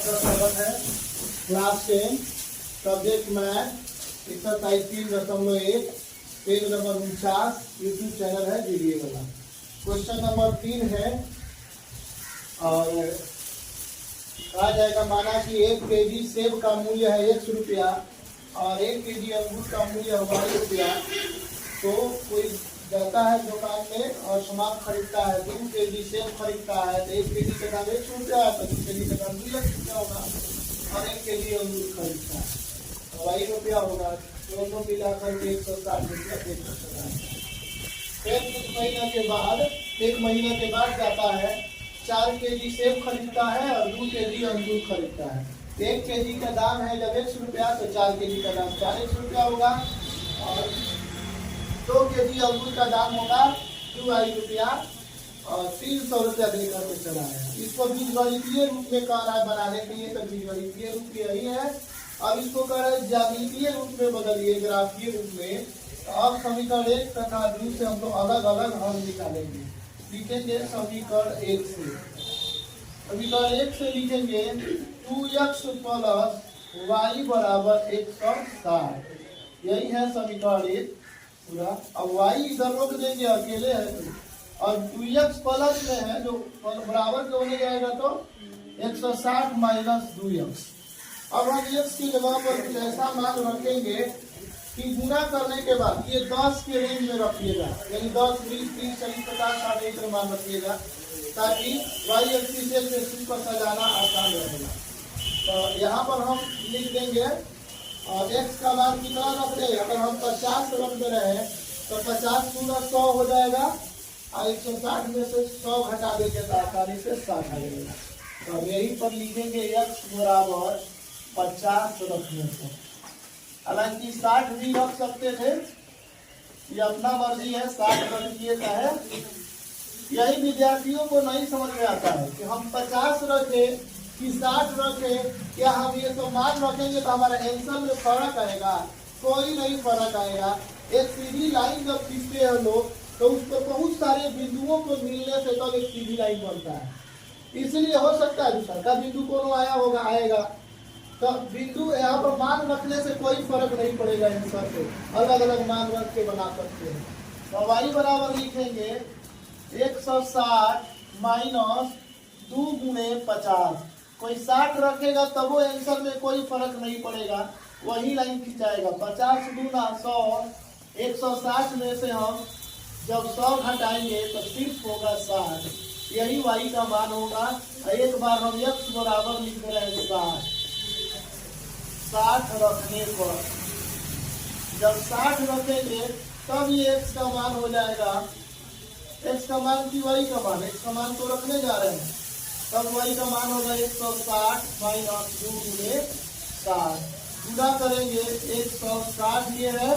आपका स्वागत है। Class 10 subject math exercise 3.1 page number 49 YouTube channel है जीडीए वाला। क्वेश्चन नंबर 3 है और कहा जाएगा माना कि 1 केजी सेब का मूल्य है 100 रुपया और 1 केजी अंगूर का मूल्य है 12 रुपया। तो कोई जाता है दुकान में और सामान खरीदता है, 2 केजी सेब खरीदता है तो 1 केजी का दाम 100 रुपया है, तो 2 केजी का दाम 2 रुपया होगा और 1 केजी अंगूर खरीदता है तो 22 रुपया होगा। दोनों मिलाकर 160 रुपया फिर कुछ महीना के बाद 1 महीने के बाद जाता है 4 केजी सेब खरीदता है और 2 केजी अंगूर खरीदता है। 1 केजी का दाम है जब 100 रुपया तो 4 केजी का दाम 40 रुपया होगा और 2 केजी अंगूर का दाम होगा 2 रुपया और 300 रुपया देकर के चला है। इसको बीजगणितीय रूप में कह रहा है बनाने के लिए, तो बीजगणितीय रूप यही है। अब इसको कह रहा है ज्यामितीय रूप में बदलिए, ग्राफीय रूप में। तो अब समीकरण 1 तथा 2 से हम लोग अलग अलग हल निकालेंगे। लिखेंगे समीकरण 1 से, समीकरण 1 से लिखेंगे 2x + y = 160। यही है समीकरण 1 पूरा। अब y इधर रोक देंगे, अकेले है तो। और 2x प्लस में है जो बराबर के होने जाएगा तो 160 - 2x। अब हम x की जगह पर कुछ ऐसा मान रखेंगे कि गुना करने के बाद ये 10 के रेंज में रखिएगा, यानी 10, 20, 30, 40, 50, 60 एक मान रखिएगा ताकि y एक्सिस से सी पर सजाना आसान रहेगा। तो यहाँ पर हम लिख देंगे और x का मान कितना रख दें। अगर हम 50 रख दे रहे हैं तो 50 × 100 हो जाएगा और 160 में से 100 घटा देंगे तो आसानी से 60 आ जाएगा। तो यहीं पर लिखेंगे x = 50 रखने से। हालांकि 60 भी रख सकते थे, ये अपना मर्जी है, 60 रख दिए चाहे। यही विद्यार्थियों को नहीं समझ में आता है कि हम 50 रखे कि 60 रखे, क्या हम ये तो मान रखेंगे तो हमारा आंसर में फर्क आएगा? कोई नहीं फर्क आएगा। एक सीधी लाइन जब खींचते हैं लोग तो उस पर बहुत सारे बिंदुओं को मिलने से तब एक सीधी लाइन बनता है। इसलिए हो सकता है दूसरा का बिंदु कौन आया होगा आएगा, तो बिंदु यहाँ पर मान रखने से कोई फर्क नहीं पड़ेगा। आंसर पे अलग अलग मान रख के बना सकते हैं। तो y बराबर लिखेंगे 160 - 2 × 50। कोई 60 रखेगा तब वो आंसर में कोई फर्क नहीं पड़ेगा, वही लाइन खिंचाएगा। 50 × 100, 160 में से हम जब 100 घटाएंगे तो सिर्फ होगा 60। यही y का मान होगा। एक बार हम x बराबर लिख रहे हैं 60 रखने पर, जब 60 रखेंगे तब ये x का मान हो जाएगा। x का मान की y का मान, x का मान तो रखने जा रहे हैं, तब y का मान होगा 160 - 2 × 60। गुना करेंगे 160 ये है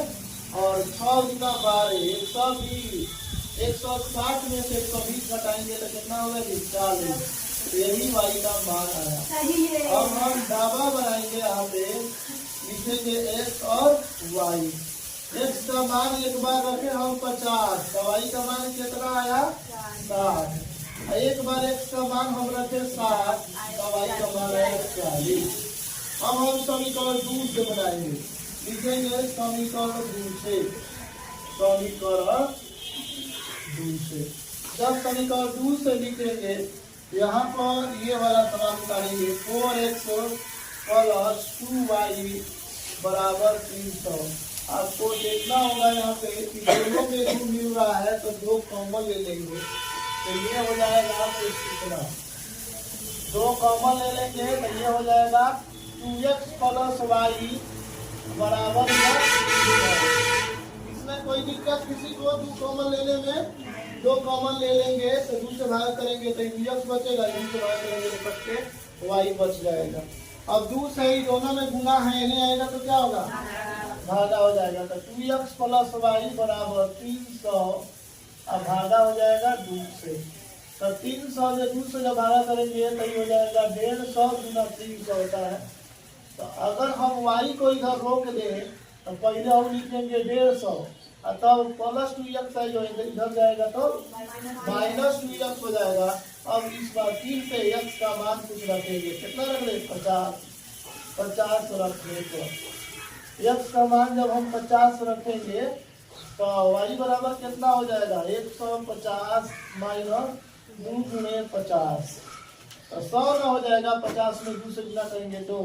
और 6 × 12 120। 160 में से 120 घटाएंगे तो कितना होगा 40। यही y का मान आया। अब हम दावा बनाएंगे, यहाँ पे लिखेंगे x और y। x का मान एक बार रखे हम 50, तो y का मान कितना आया 60। एक बार x का मान हम रखे 60, तो y का मान आया 40। अब हम समीकरण 2 से बनाएंगे। लिखेंगे समीकरण 2 से, समीकरण 2 से। जब समीकरण 2 से लिखेंगे यहाँ पर ये वाला सवाल उतारेंगे 4x + 2y = 300। आपको देखना होगा यहाँ पे कि दोनों में 2 मिल रहा है तो 2 कॉमन ले लेंगे तो ये हो जाएगा आपको कितना, 2 कॉमन ले लेंगे तो ये हो जाएगा 2x + y = इसमें कोई दिक्कत किसी को 2 कॉमन लेने में? 2 कॉमन ले लेंगे तो 2 से भाग करेंगे तो x बचेगा, 2 से भाग करेंगे तो बच के y बच जाएगा। अब 2 से ही दोनों में गुना है, इन्हें आएगा तो क्या होगा भागा हो जाएगा। तो 2x + y = 300। अब भागा हो जाएगा 2 से, तो 300 से 2 से जब भागा करेंगे तो ये हो जाएगा 150 × 300 होता है। तो अगर हम y को इधर रोक दें तो पहले हम लिखेंगे 150 तब +2x जो इधर जाएगा तो -2x हो जाएगा अब इस बार 3 पे x का मान कुछ रखेंगे, कितना रख रहे 50, 50 रखने पर x का मान जब हम 50 रखेंगे तो y बराबर कितना हो जाएगा 150 माइनस 2 गुणे 50, तो 100 ना हो जाएगा, 50 में 2 से गुना करेंगे तो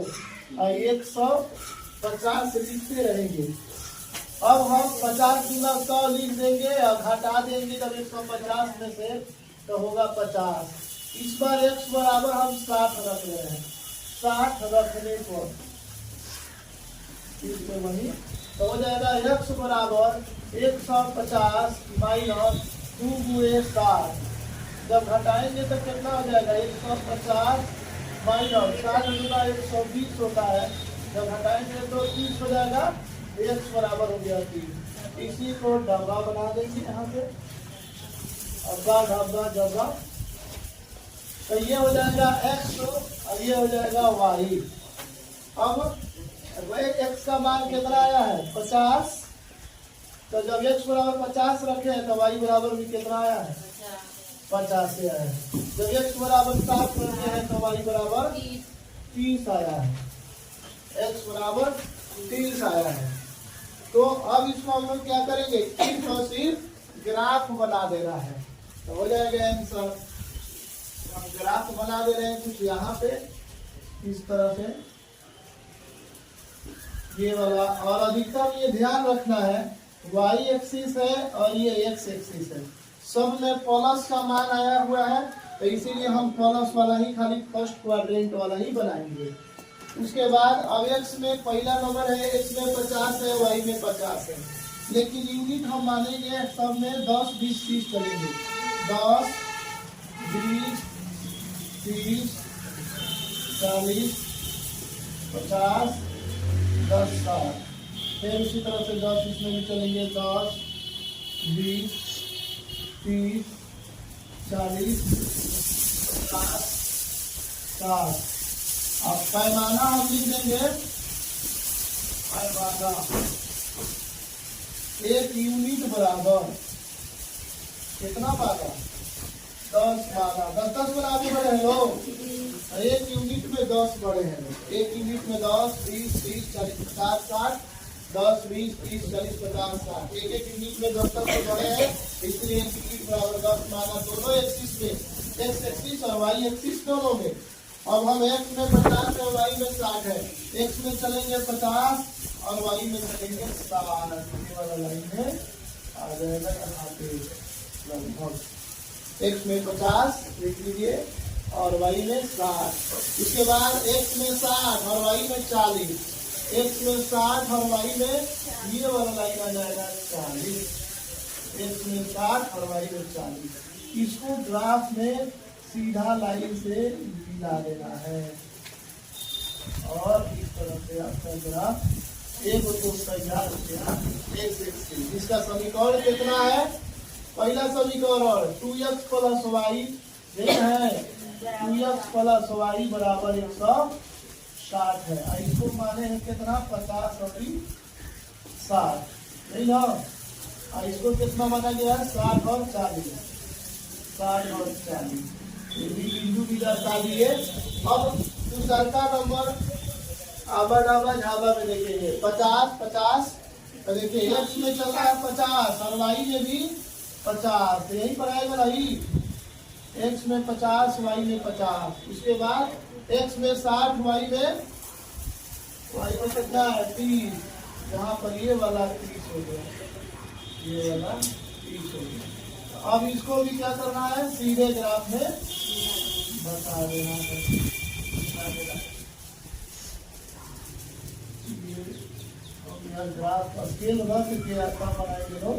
150 लिखते रहेंगे। अब हम 50 गुना 100 लिख देंगे और घटा देंगे जब 150 में से तो होगा 50। इस बार x बराबर हम 60 रख रहे हैं, 60 रखने पर इसमें वही तो हो जाएगा x बराबर 150 माइनस 2 गुणे 60। जब घटाएंगे तो कितना हो जाएगा 150 माइनस 60 गुना 120 होता है, जब घटाएंगे तो 30 हो जाएगा, x बराबर हो गया 3। इसी को डब्बा बना देंगे यहाँ पे, अब्बा डब्बा डब्बा, तो ये हो जाएगा x और ये हो जाएगा y। अब x का मान कितना आया है 50, तो जब x बराबर 50 रखे हैं तो y बराबर भी कितना आया है 50 से आया है। जब x बराबर 60 रखे हैं तो y बराबर 30 आया है, x बराबर 30 आया है। तो अब इसको हम लोग क्या करेंगे, सिर्फ ग्राफ बना देना है, तो हो जाएगा आंसर। हम ग्राफ बना दे रहे हैं कुछ यहाँ पे इस तरह से, ये वाला, और अधिकतम ये ध्यान रखना है y एक्सिस है और ये x एक्सिस है, सब में प्लस का मान आया हुआ है, तो इसीलिए हम प्लस वाला ही खाली फर्स्ट क्वाड्रेंट वाला ही बनाएंगे। उसके बाद अब x में पहला नंबर है, x में 50 है, y में 50 है, लेकिन यूनिट हम मानेंगे सब में 10 20 30 करेंगे, 10 20 30 40 50 10 60, फिर उसी तरह से 10 इसमें भी चलेंगे, 10 20 30 40 50 60। अब पैमाना हम लिख देंगे, पैमाना 1 यूनिट बराबर कितना पागा 10 पागा, 10 बराबर बड़े हैं लोग, 1 यूनिट में 10 बड़े हैं लोग, 1 यूनिट में 10 20 30 40 50 60, 10 20 30 40 50 60, एक यूनिट में 10 तक बड़े हैं, इसलिए 1 यूनिट बराबर 10 माना दोनों एक्सिस में, x एक्सिस और y एक्सिस दोनों में। अब हम x में 50 है, y में 60 है, x में चलेंगे 50 और y में चलेंगे 60, ये वाला लाइन है आ जाएगा यहाँ पे लगभग, x में 50 देख लीजिए और y में 60, उसके बाद x में 60 और y में 40, x में 60 और y में ये वाला लाइन आ जाएगा 40, x में 60 और y में 40। इसको ग्राफ में सीधा लाइन से मिला देना है और इस तरह से आपका ग्राफ एक तो तैयार हो गया। इसका समीकरण कितना है, पहला समीकरण 2x प्लस वाई है, 2x प्लस वाई बराबर 160 है, इसको माने हैं कितना 50 और 60 नहीं ना, इसको कितना माना गया है 60 और 40, 60 और 40 बिंदु भी दर्शा दिए। अब दूसरा नंबर आबा डाबा झाबा में देखेंगे 50 50, तो देखिए x में चल रहा है 50 और y में भी 50, यही पर आएगा नहीं, x में 50 y में 50, उसके बाद x में 60 y में कितना है 30, जहाँ पर ये वाला 30 हो गया, ये वाला 30 हो गया। अब इसको भी क्या करना है सीधे ग्राफ में बता देना है, ग्राफ स्केल रख के आपका बनाएंगे लोग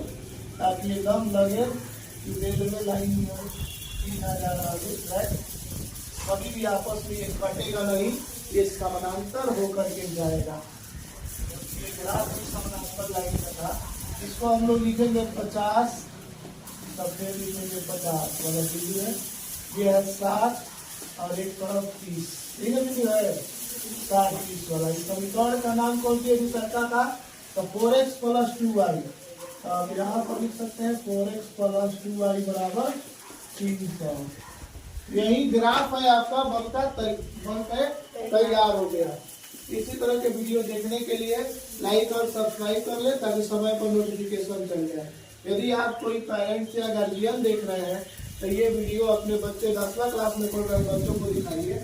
ताकि एकदम लगे कि रेल में लाइन हो, सीधा जा रहा है, कभी भी आपस में कटेगा नहीं, ये समानांतर होकर के जाएगा। ये ग्राफ भी समानांतर लाइन का था, इसको हम लोग लिखेंगे 50, सबसे लिखेंगे 50 वाला बिंदु है, ये है 60 और एक तरफ 30, ठीक है बिंदु है 60 30 वाला। इस समीकरण का नाम कौन सी दूसरा था, तो 4x प्लस 2y, अब यहाँ पर लिख सकते हैं 4x प्लस 2y बराबर 300, यही ग्राफ है आपका बनकर तैयार हो गया। इसी तरह के वीडियो देखने के लिए लाइक और सब्सक्राइब कर ले ताकि समय पर नोटिफिकेशन चल जाए। यदि आप कोई पेरेंट्स या गार्जियन देख रहे हैं तो ये वीडियो अपने बच्चे 10वीं क्लास में पढ़ रहे बच्चों को दिखाइए,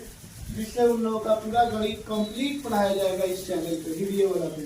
जिससे उन लोगों का पूरा गणित कंप्लीट पढ़ाया जाएगा इस चैनल पे वीडियो वाला पे।